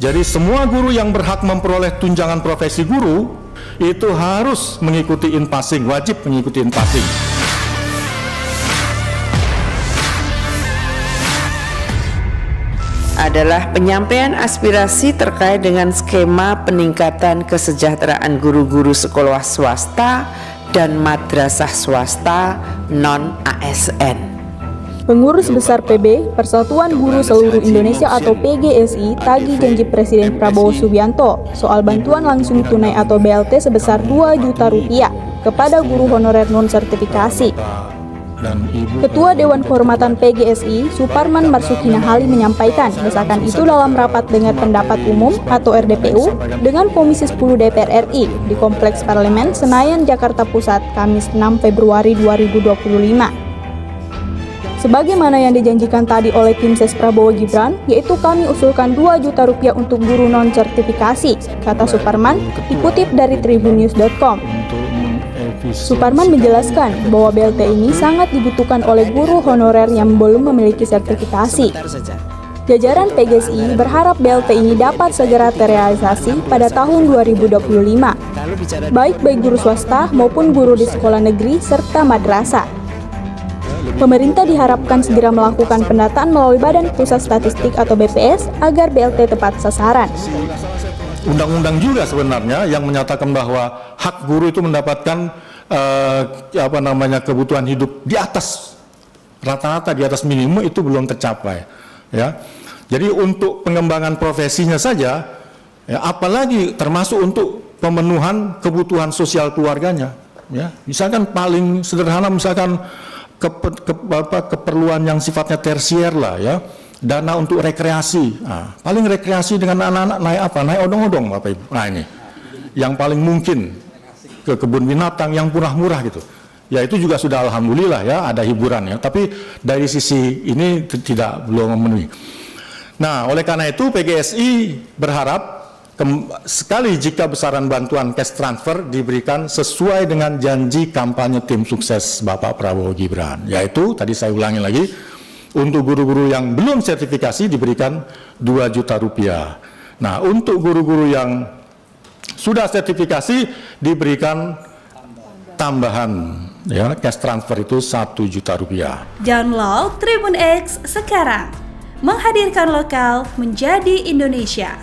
Jadi semua guru yang berhak memperoleh tunjangan profesi guru itu harus mengikuti in-passing, wajib mengikuti in-passing. Adalah penyampaian aspirasi terkait dengan skema peningkatan kesejahteraan guru-guru sekolah swasta dan madrasah swasta non-ASN. Pengurus Besar PB, Persatuan Guru Seluruh Indonesia atau PGSI, tagih janji Presiden Prabowo Subianto soal bantuan langsung tunai atau BLT sebesar 2 juta rupiah kepada guru honorer non-sertifikasi. Ketua Dewan Kehormatan PGSI, Suparman Marzuki Nahali menyampaikan desakan itu dalam rapat dengar pendapat umum atau RDPU dengan Komisi 10 DPR RI di Kompleks Parlemen Senayan, Jakarta Pusat, Kamis 6 Februari 2025. Sebagaimana yang dijanjikan tadi oleh tim ses Prabowo Gibran, yaitu kami usulkan 2 juta rupiah untuk guru non-sertifikasi, kata Suparman, dikutip dari tribunnews.com. Suparman menjelaskan bahwa BLT ini sangat dibutuhkan oleh guru honorer yang belum memiliki sertifikasi. Jajaran PGSI berharap BLT ini dapat segera terrealisasi pada tahun 2025, baik guru swasta maupun guru di sekolah negeri serta madrasah. Pemerintah diharapkan segera melakukan pendataan melalui Badan Pusat Statistik atau BPS agar BLT tepat sasaran. Undang-undang juga sebenarnya yang menyatakan bahwa hak guru itu mendapatkan kebutuhan hidup di atas rata-rata, di atas minimum itu belum tercapai. Ya, jadi untuk pengembangan profesinya saja, ya, apalagi termasuk untuk pemenuhan kebutuhan sosial keluarganya. Ya, misalkan paling sederhana, misalkan keperluan yang sifatnya tersier lah, ya, dana untuk rekreasi. Nah, paling rekreasi dengan anak-anak naik apa? Naik odong-odong, Bapak Ibu. Nah, ini yang paling mungkin ke kebun binatang yang murah-murah gitu. Ya itu juga sudah alhamdulillah ya ada hiburan ya. Tapi dari sisi ini belum memenuhi. Nah, oleh karena itu PGSI berharap sekali jika besaran bantuan cash transfer diberikan sesuai dengan janji kampanye tim sukses Bapak Prabowo Gibran, yaitu tadi saya ulangi lagi, untuk guru-guru yang belum sertifikasi diberikan 2 juta rupiah. Nah, untuk guru-guru yang sudah sertifikasi diberikan tambahan ya, cash transfer itu 1 juta rupiah. Download Tribun X sekarang, menghadirkan lokal menjadi Indonesia.